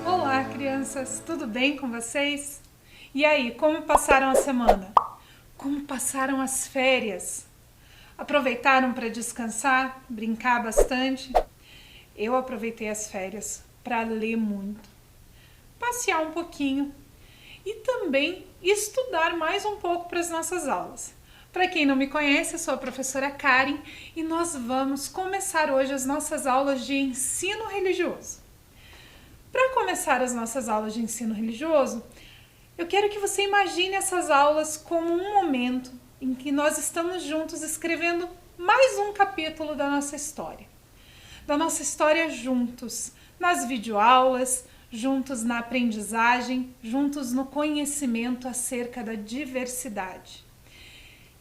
Olá, crianças, tudo bem com vocês? E aí, como passaram a semana? Como passaram as férias? Aproveitaram para descansar, brincar bastante? Eu aproveitei as férias para ler muito, passear um pouquinho e também estudar mais um pouco para as nossas aulas. Para quem não me conhece, eu sou a professora Karen e nós vamos começar hoje as nossas aulas de ensino religioso. Para começar as nossas aulas de ensino religioso, eu quero que você imagine essas aulas como um momento em que nós estamos juntos escrevendo mais um capítulo da nossa história. Da nossa história juntos, nas videoaulas, juntos na aprendizagem, juntos no conhecimento acerca da diversidade.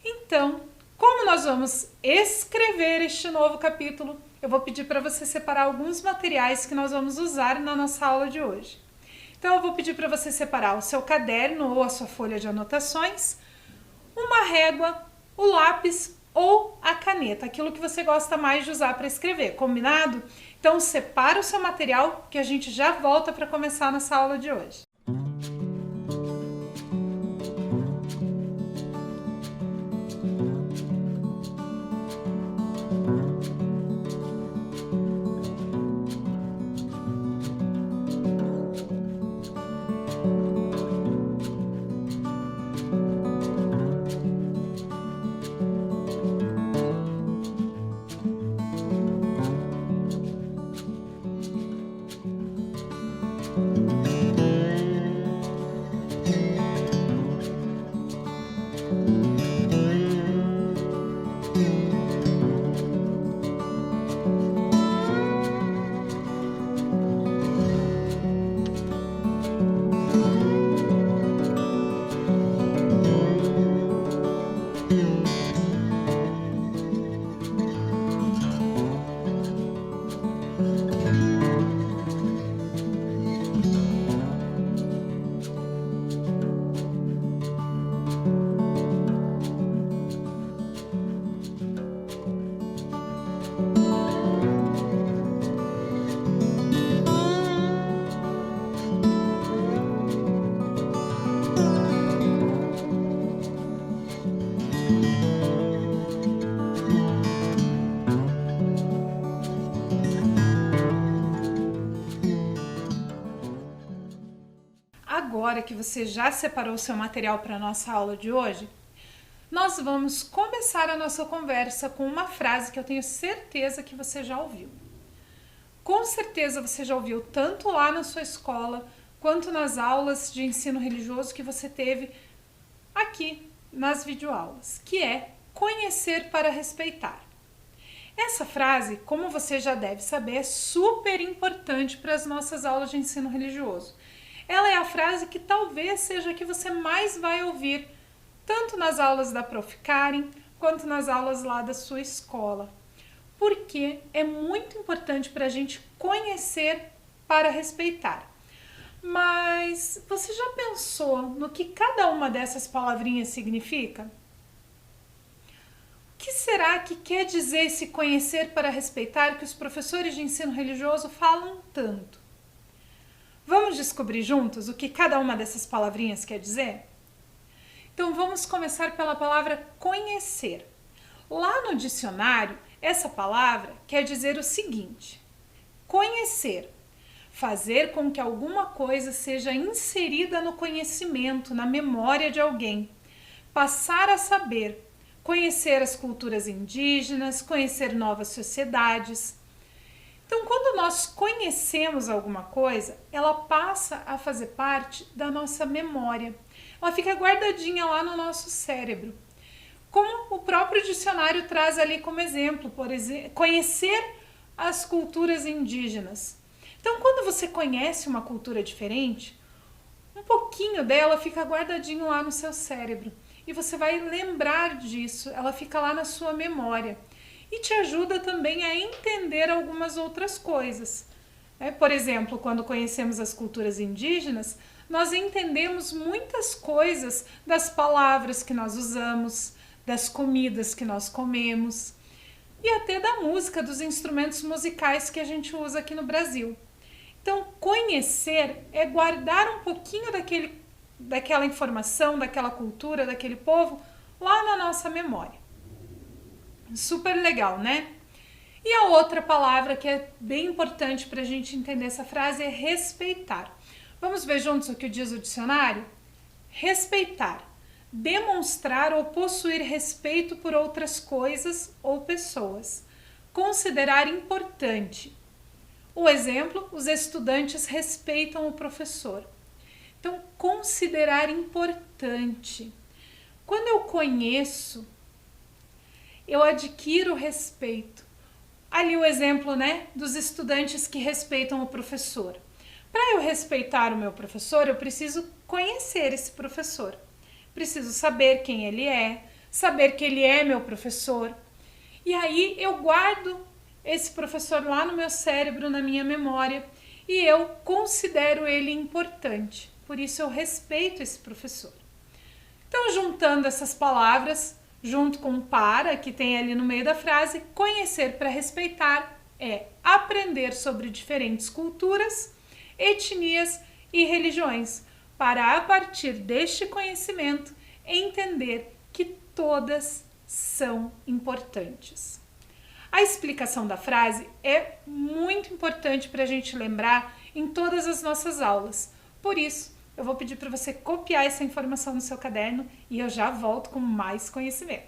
Então, como nós vamos escrever este novo capítulo, eu vou pedir para você separar alguns materiais que nós vamos usar na nossa aula de hoje. Então, eu vou pedir para você separar o seu caderno ou a sua folha de anotações, uma régua, o lápis ou a caneta, aquilo que você gosta mais de usar para escrever, combinado? Então, separa o seu material que a gente já volta para começar a nossa aula de hoje. Agora que você já separou o seu material para a nossa aula de hoje, nós vamos começar a nossa conversa com uma frase que eu tenho certeza que você já ouviu. Com certeza você já ouviu tanto lá na sua escola, quanto nas aulas de ensino religioso que você teve aqui nas videoaulas, que é conhecer para respeitar. Essa frase, como você já deve saber, é super importante para as nossas aulas de ensino religioso. Ela é a frase que talvez seja a que você mais vai ouvir, tanto nas aulas da Prof. Karen, quanto nas aulas lá da sua escola. Porque é muito importante para a gente conhecer para respeitar. Mas você já pensou no que cada uma dessas palavrinhas significa? O que será que quer dizer esse conhecer para respeitar que os professores de ensino religioso falam tanto? Vamos descobrir juntos o que cada uma dessas palavrinhas quer dizer? Então vamos começar pela palavra conhecer. Lá no dicionário, essa palavra quer dizer o seguinte: conhecer, fazer com que alguma coisa seja inserida no conhecimento, na memória de alguém, passar a saber, conhecer as culturas indígenas, conhecer novas sociedades. Então, quando nós conhecemos alguma coisa, ela passa a fazer parte da nossa memória. Ela fica guardadinha lá no nosso cérebro. Como o próprio dicionário traz ali como exemplo, por exemplo, conhecer as culturas indígenas. Então, quando você conhece uma cultura diferente, um pouquinho dela fica guardadinho lá no seu cérebro. E você vai lembrar disso, ela fica lá na sua memória. e te ajuda também a entender algumas outras coisas. Por exemplo, quando conhecemos as culturas indígenas, nós entendemos muitas coisas das palavras que nós usamos, das comidas que nós comemos e até da música, dos instrumentos musicais que a gente usa aqui no Brasil. Então, conhecer é guardar um pouquinho daquela informação, daquela cultura, daquele povo lá na nossa memória. Super legal, né? E a outra palavra que é bem importante para a gente entender essa frase é respeitar. Vamos ver juntos o que diz o dicionário? Respeitar. Demonstrar ou possuir respeito por outras coisas ou pessoas. Considerar importante. O exemplo, os estudantes respeitam o professor. Então, considerar importante. Quando eu conheço, eu adquiro respeito. Ali o exemplo, né, dos estudantes que respeitam o professor. Para eu respeitar o meu professor, eu preciso conhecer esse professor. Preciso saber quem ele é, saber que ele é meu professor. E aí eu guardo esse professor lá no meu cérebro, na minha memória, e eu considero ele importante. Por isso eu respeito esse professor. Então, juntando essas palavras, junto com para, que tem ali no meio da frase, conhecer para respeitar é aprender sobre diferentes culturas, etnias e religiões, para a partir deste conhecimento entender que todas são importantes. A explicação da frase é muito importante para a gente lembrar em todas as nossas aulas. Por isso, eu vou pedir para você copiar essa informação no seu caderno e eu já volto com mais conhecimento.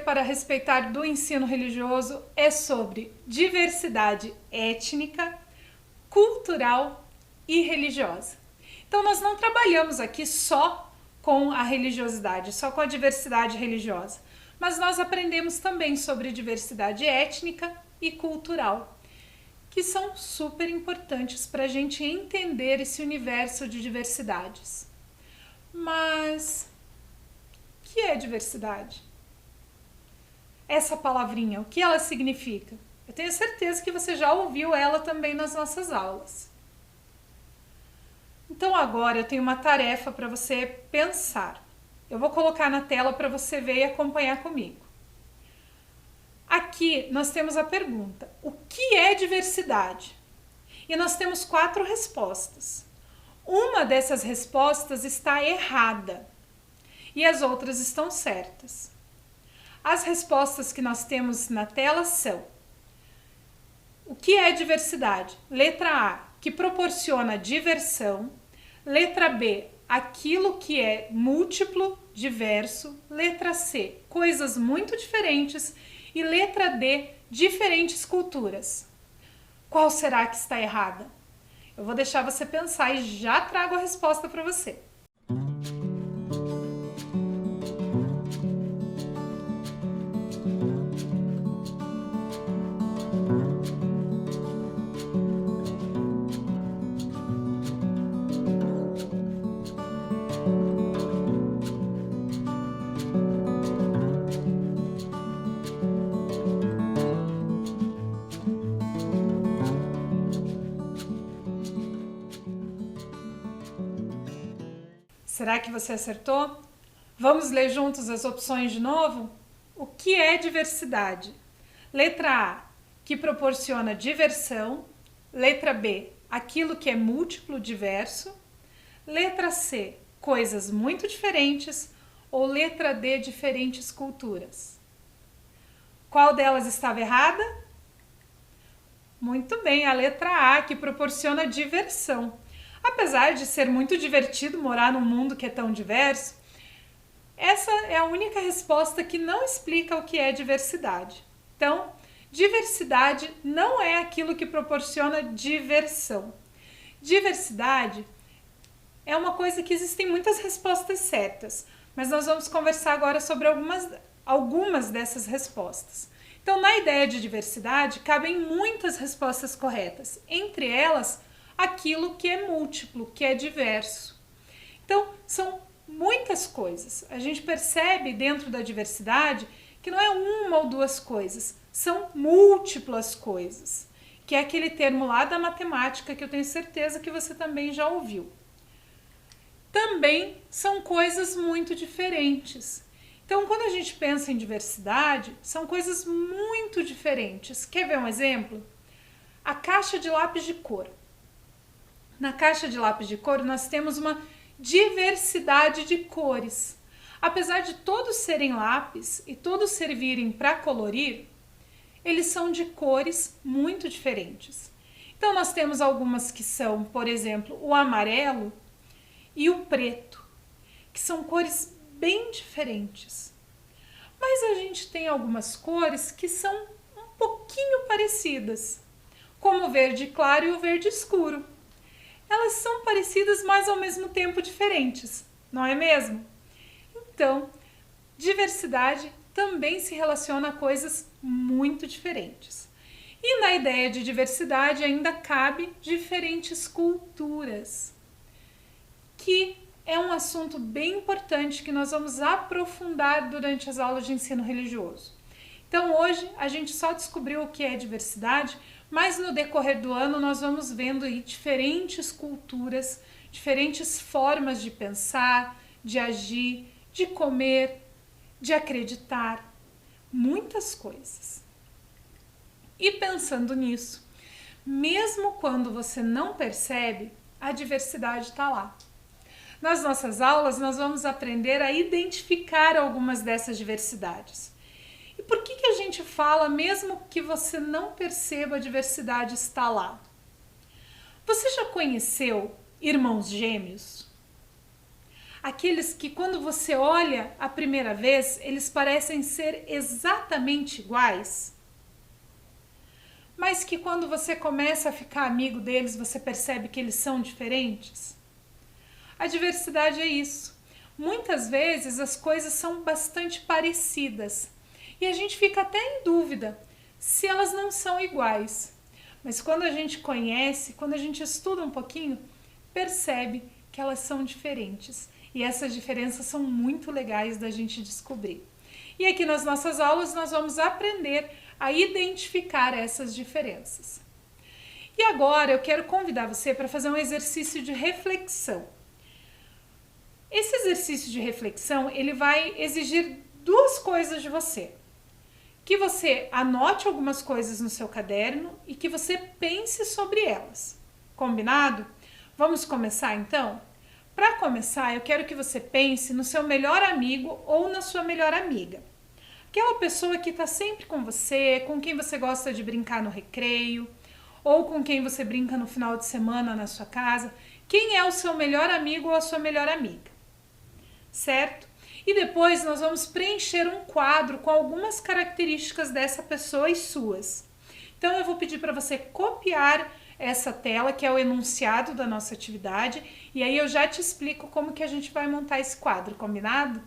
para respeitar do ensino religioso é sobre diversidade étnica, cultural e religiosa. Então nós não trabalhamos aqui só com a religiosidade, só com a diversidade religiosa, mas nós aprendemos também sobre diversidade étnica e cultural, que são super importantes para a gente entender esse universo de diversidades. Mas o que é diversidade? Essa palavrinha, o que ela significa? Eu tenho certeza que você já ouviu ela também nas nossas aulas. Então agora eu tenho uma tarefa para você pensar. Eu vou colocar na tela para você ver e acompanhar comigo. Aqui nós temos a pergunta: o que é diversidade? E nós temos 4 respostas. Uma dessas respostas está errada e as outras estão certas. As respostas que nós temos na tela são: o que é diversidade? Letra A, que proporciona diversão. Letra B, aquilo que é múltiplo, diverso. Letra C, coisas muito diferentes. E letra D, diferentes culturas. Qual será que está errada? Eu vou deixar você pensar e já trago a resposta para você. Será que você acertou? Vamos ler juntos as opções de novo? O que é diversidade? Letra A, que proporciona diversão. Letra B, aquilo que é múltiplo, diverso. Letra C, coisas muito diferentes. Ou letra D, diferentes culturas. Qual delas estava errada? Muito bem, a letra A, que proporciona diversão. Apesar de ser muito divertido morar num mundo que é tão diverso, essa é a única resposta que não explica o que é diversidade. Então, diversidade não é aquilo que proporciona diversão. Diversidade é uma coisa que existem muitas respostas certas, mas nós vamos conversar agora sobre algumas dessas respostas. Então, na ideia de diversidade, cabem muitas respostas corretas, entre elas, aquilo que é múltiplo, que é diverso. Então, são muitas coisas. A gente percebe dentro da diversidade que não é uma ou duas coisas, são múltiplas coisas, que é aquele termo lá da matemática que eu tenho certeza que você também já ouviu. Também são coisas muito diferentes. Então, quando a gente pensa em diversidade, são coisas muito diferentes. Quer ver um exemplo? A caixa de lápis de cor. Na caixa de lápis de cor, nós temos uma diversidade de cores. Apesar de todos serem lápis e todos servirem para colorir, eles são de cores muito diferentes. Então, nós temos algumas que são, por exemplo, o amarelo e o preto, que são cores bem diferentes. Mas a gente tem algumas cores que são um pouquinho parecidas, como o verde claro e o verde escuro. Elas são parecidas, mas ao mesmo tempo diferentes, não é mesmo? Então, diversidade também se relaciona a coisas muito diferentes. E na ideia de diversidade ainda cabe diferentes culturas, que é um assunto bem importante que nós vamos aprofundar durante as aulas de ensino religioso. Então hoje a gente só descobriu o que é diversidade, mas no decorrer do ano nós vamos vendo aí diferentes culturas, diferentes formas de pensar, de agir, de comer, de acreditar, muitas coisas. E pensando nisso, mesmo quando você não percebe, a diversidade está lá. Nas nossas aulas nós vamos aprender a identificar algumas dessas diversidades. E por que a gente fala, mesmo que você não perceba, a diversidade está lá? Você já conheceu irmãos gêmeos? Aqueles que quando você olha a primeira vez, eles parecem ser exatamente iguais, mas que quando você começa a ficar amigo deles, você percebe que eles são diferentes? A diversidade é isso. Muitas vezes as coisas são bastante parecidas e a gente fica até em dúvida se elas não são iguais. Mas quando a gente conhece, quando a gente estuda um pouquinho, percebe que elas são diferentes. E essas diferenças são muito legais da gente descobrir. E aqui nas nossas aulas nós vamos aprender a identificar essas diferenças. E agora eu quero convidar você para fazer um exercício de reflexão. Esse exercício de reflexão, ele vai exigir duas coisas de você. Que você anote algumas coisas no seu caderno e que você pense sobre elas. Combinado? Vamos começar então? Para começar, eu quero que você pense no seu melhor amigo ou na sua melhor amiga. Aquela pessoa que está sempre com você, com quem você gosta de brincar no recreio, ou com quem você brinca no final de semana na sua casa. Quem é o seu melhor amigo ou a sua melhor amiga? Certo? E depois nós vamos preencher um quadro com algumas características dessa pessoa e suas. Então eu vou pedir para você copiar essa tela, que é o enunciado da nossa atividade, e aí eu já te explico como que a gente vai montar esse quadro, combinado?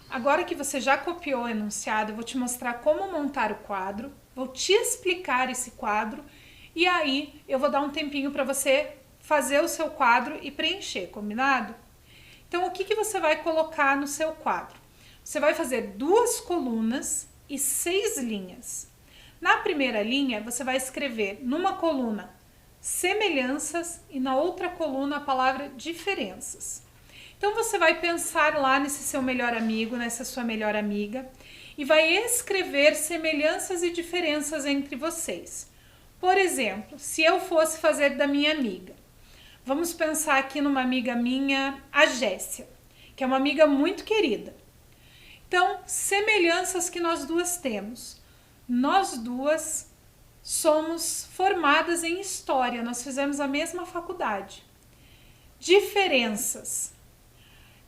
Agora que você já copiou o enunciado, eu vou te mostrar como montar o quadro, vou te explicar esse quadro e aí eu vou dar um tempinho para você fazer o seu quadro e preencher, combinado? Então, o que você vai colocar no seu quadro? Você vai fazer 2 colunas e 6 linhas. Na primeira linha, você vai escrever numa coluna semelhanças e na outra coluna a palavra diferenças. Então você vai pensar lá nesse seu melhor amigo, nessa sua melhor amiga, e vai escrever semelhanças e diferenças entre vocês. Por exemplo, se eu fosse fazer da minha amiga, vamos pensar aqui numa amiga minha, a Jéssica, que é uma amiga muito querida. Então, semelhanças que nós duas temos. Nós duas somos formadas em história, nós fizemos a mesma faculdade. Diferenças.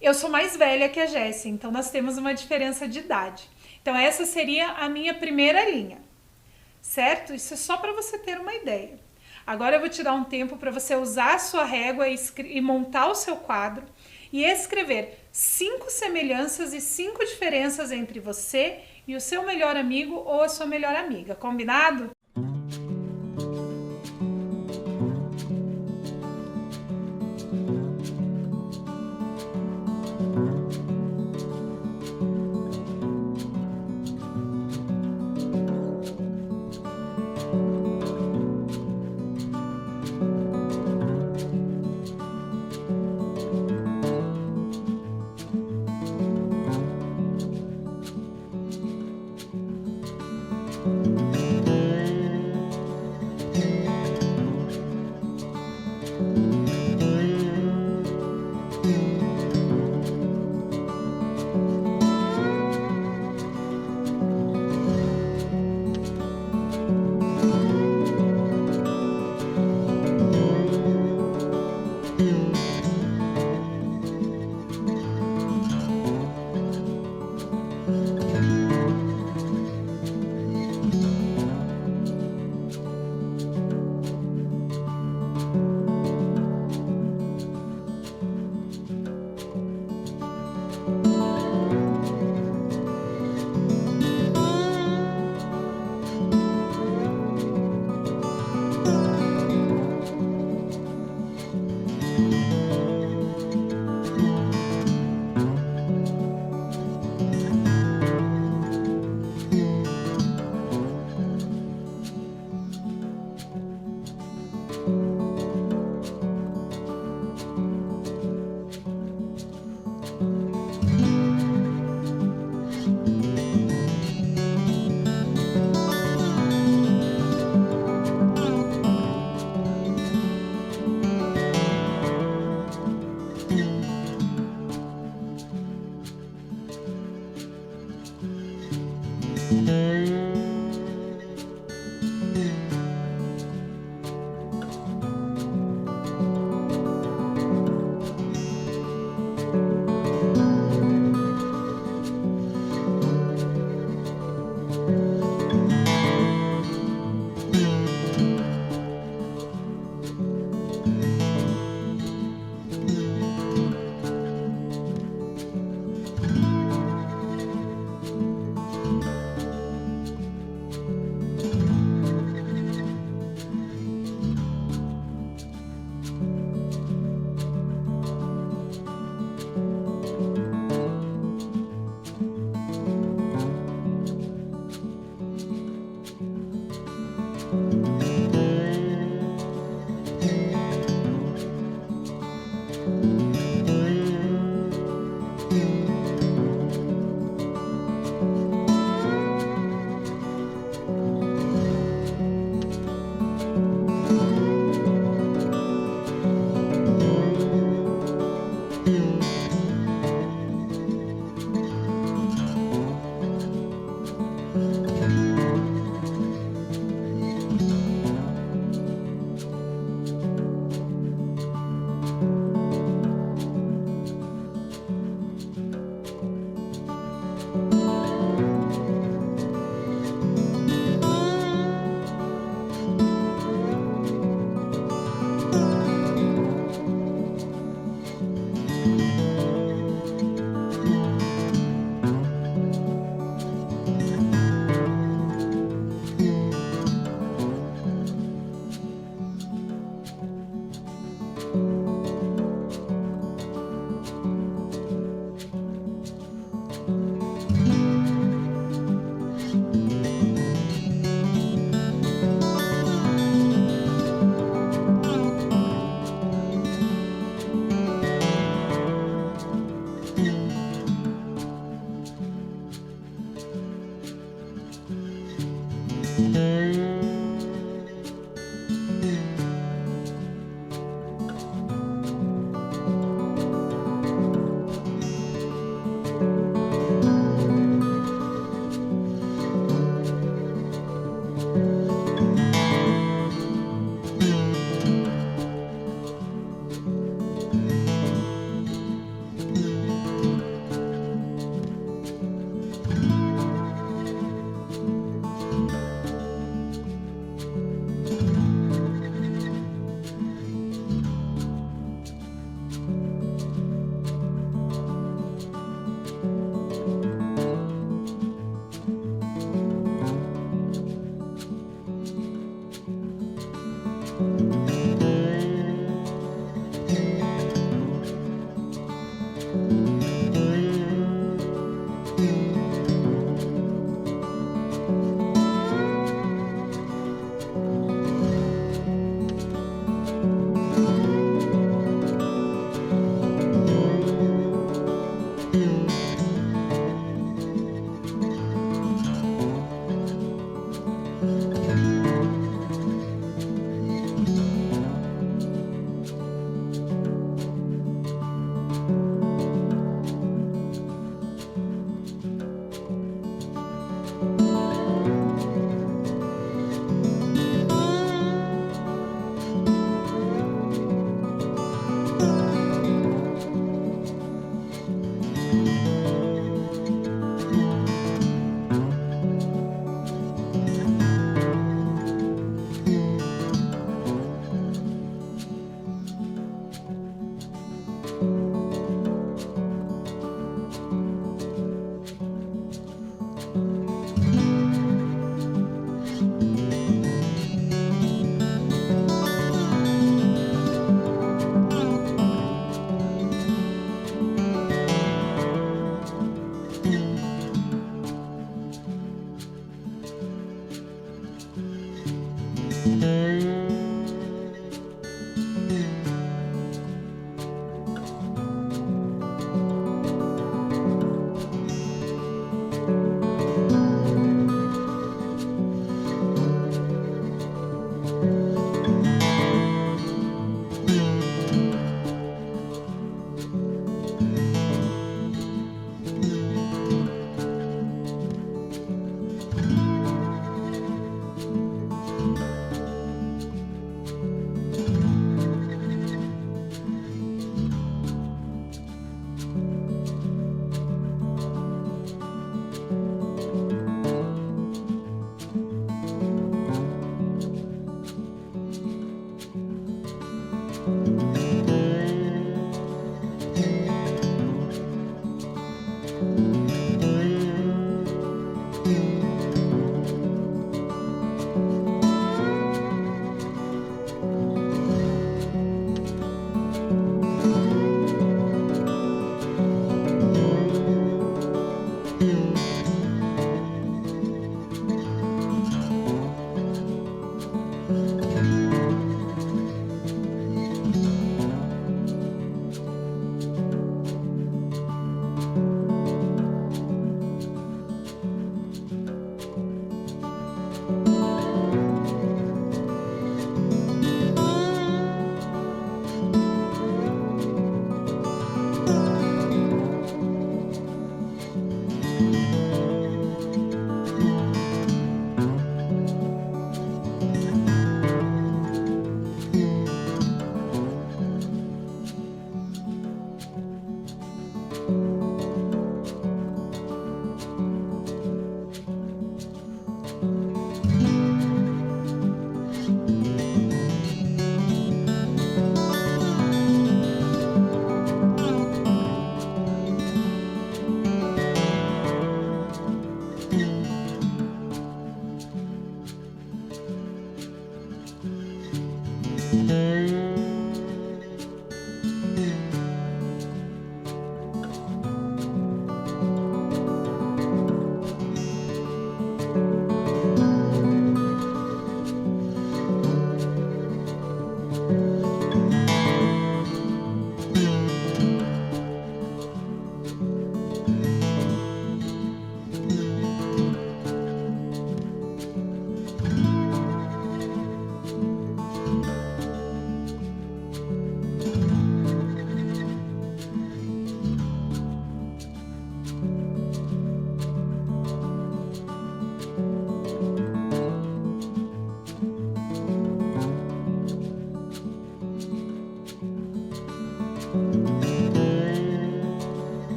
Eu sou mais velha que a Jéssica, então nós temos uma diferença de idade. Então essa seria a minha primeira linha, certo? Isso é só para você ter uma ideia. Agora eu vou te dar um tempo para você usar a sua régua e montar o seu quadro e escrever 5 semelhanças e 5 diferenças entre você e o seu melhor amigo ou a sua melhor amiga, combinado?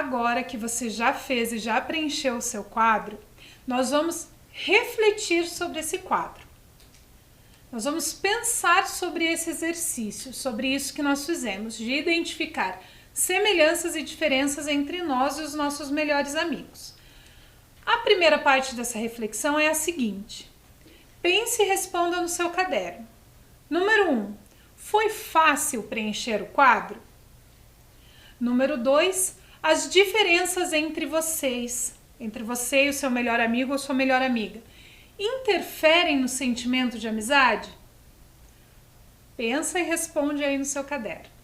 Agora que você já fez e já preencheu o seu quadro, nós vamos refletir sobre esse quadro. Nós vamos pensar sobre esse exercício, sobre isso que nós fizemos, de identificar semelhanças e diferenças entre nós e os nossos melhores amigos. A primeira parte dessa reflexão é a seguinte: pense e responda no seu caderno. Número 1. Foi fácil preencher o quadro? Número 2. As diferenças entre vocês, entre você e o seu melhor amigo ou sua melhor amiga, interferem no sentimento de amizade? Pensa e responde aí no seu caderno.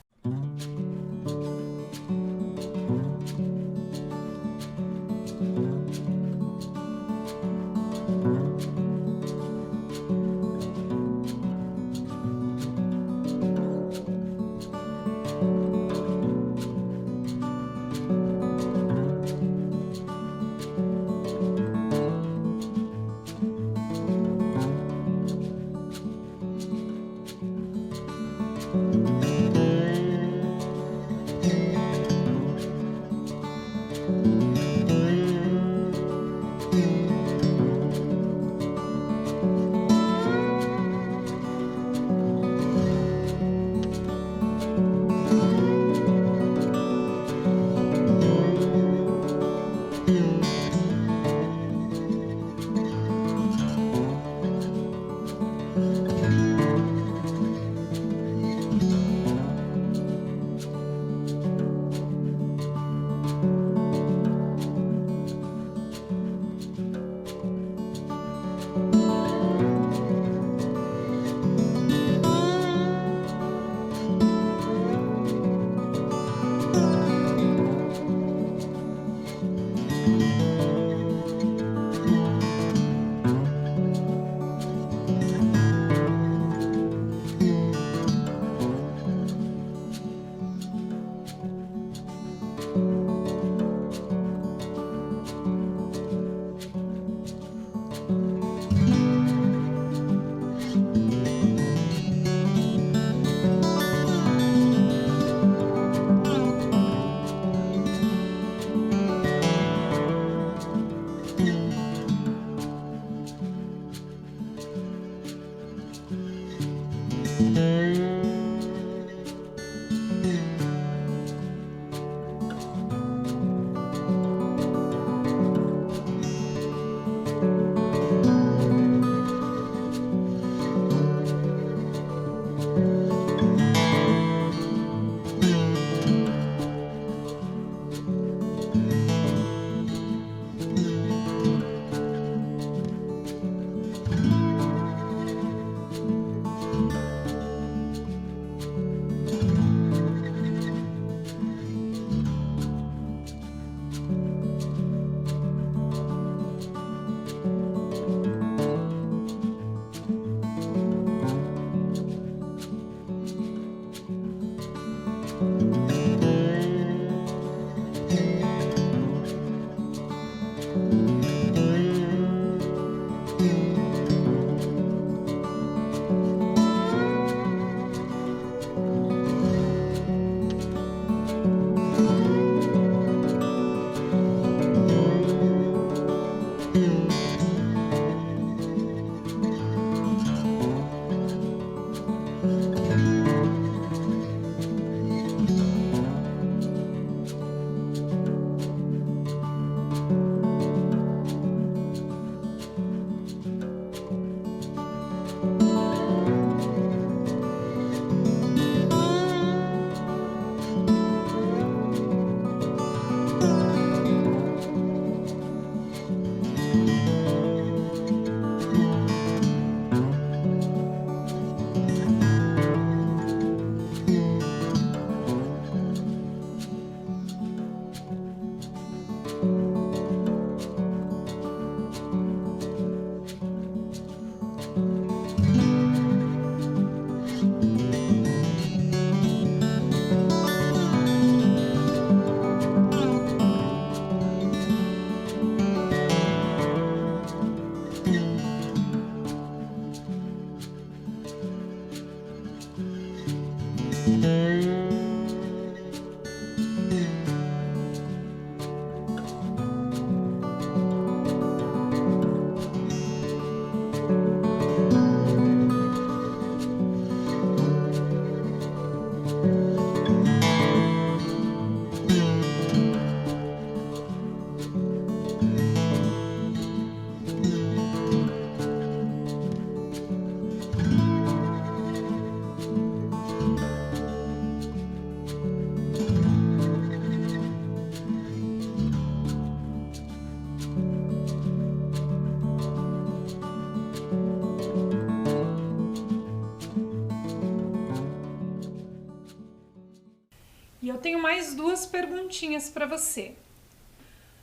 tenho mais 2 perguntinhas para você.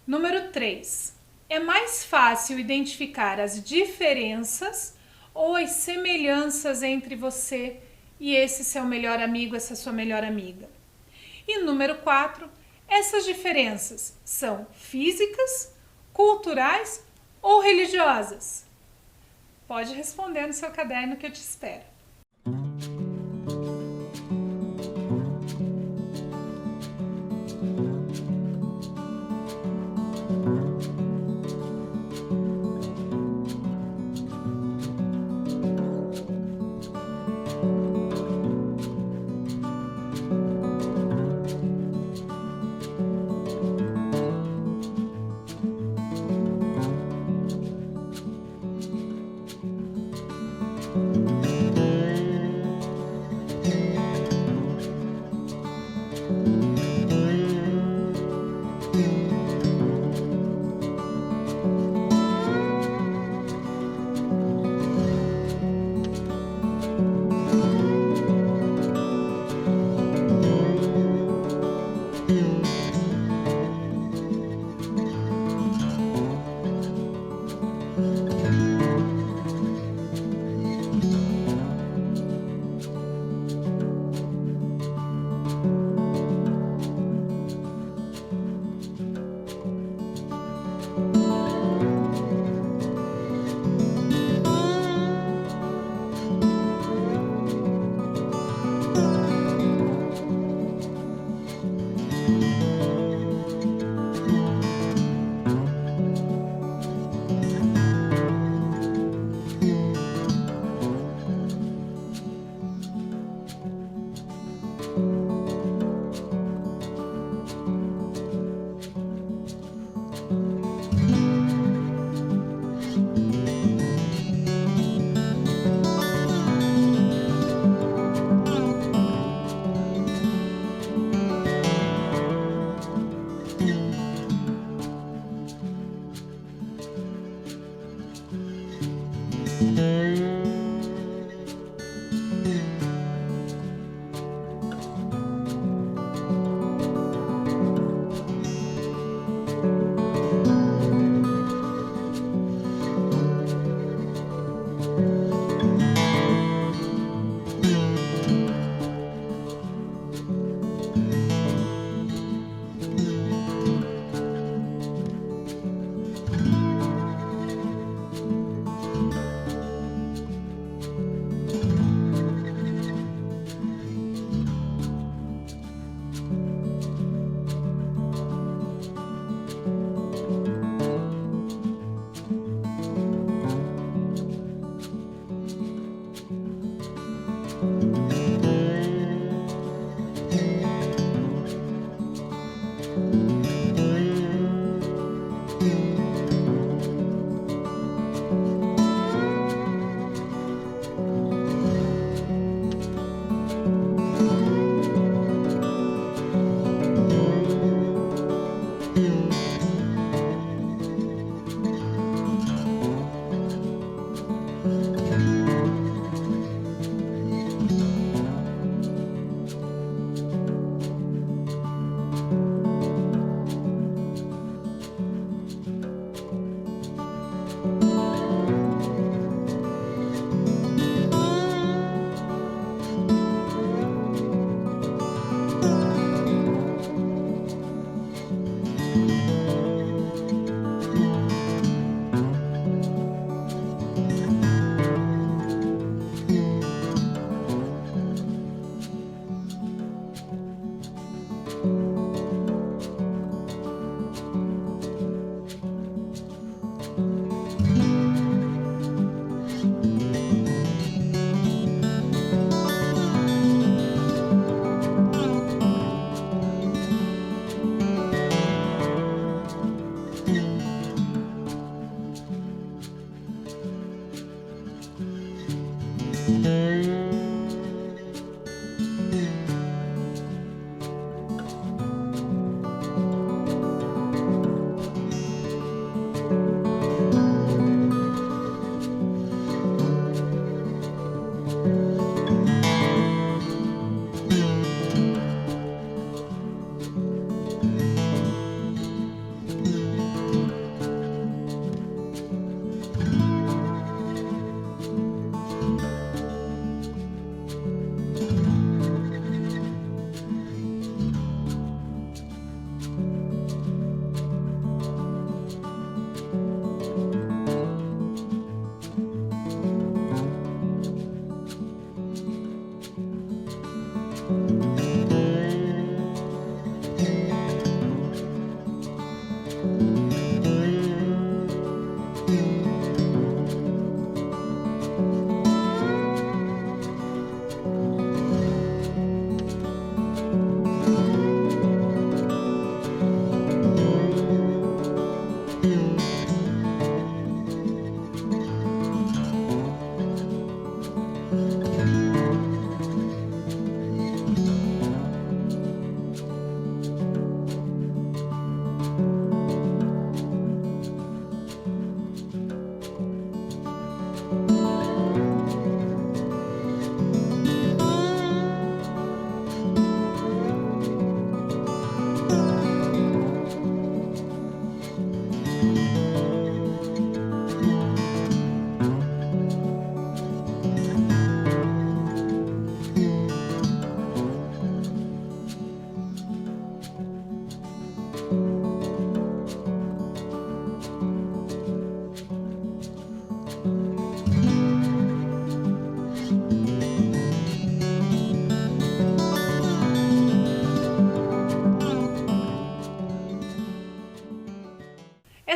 Número 3. É mais fácil identificar as diferenças ou as semelhanças entre você e esse seu melhor amigo, essa sua melhor amiga? E número 4. Essas diferenças são físicas, culturais ou religiosas? Pode responder no seu caderno que eu te espero.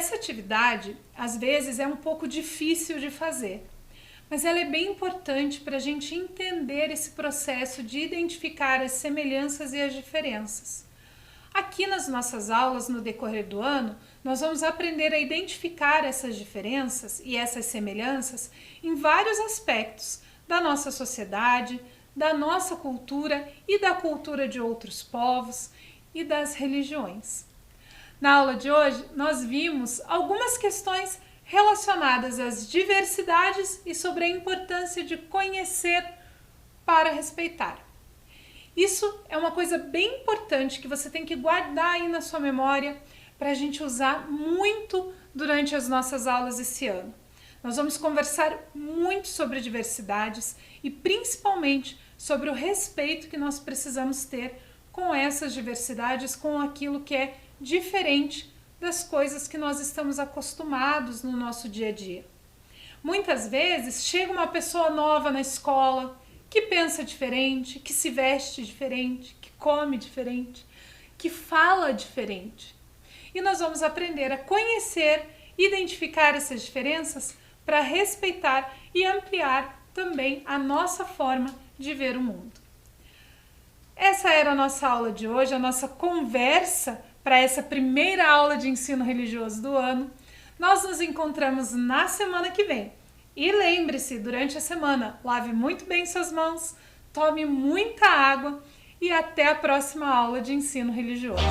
Essa atividade, às vezes, é um pouco difícil de fazer, mas ela é bem importante para a gente entender esse processo de identificar as semelhanças e as diferenças. Aqui nas nossas aulas, no decorrer do ano, nós vamos aprender a identificar essas diferenças e essas semelhanças em vários aspectos da nossa sociedade, da nossa cultura e da cultura de outros povos e das religiões. Na aula de hoje, nós vimos algumas questões relacionadas às diversidades e sobre a importância de conhecer para respeitar. Isso é uma coisa bem importante que você tem que guardar aí na sua memória para a gente usar muito durante as nossas aulas esse ano. Nós vamos conversar muito sobre diversidades e principalmente sobre o respeito que nós precisamos ter com essas diversidades, com aquilo que é diferente das coisas que nós estamos acostumados no nosso dia a dia. Muitas vezes chega uma pessoa nova na escola que pensa diferente, que se veste diferente, que come diferente, que fala diferente. E nós vamos aprender a conhecer, identificar essas diferenças para respeitar e ampliar também a nossa forma de ver o mundo. Essa era a nossa aula de hoje, a nossa conversa para essa primeira aula de ensino religioso do ano. Nós nos encontramos na semana que vem. E lembre-se, durante a semana, lave muito bem suas mãos, tome muita água e até a próxima aula de ensino religioso.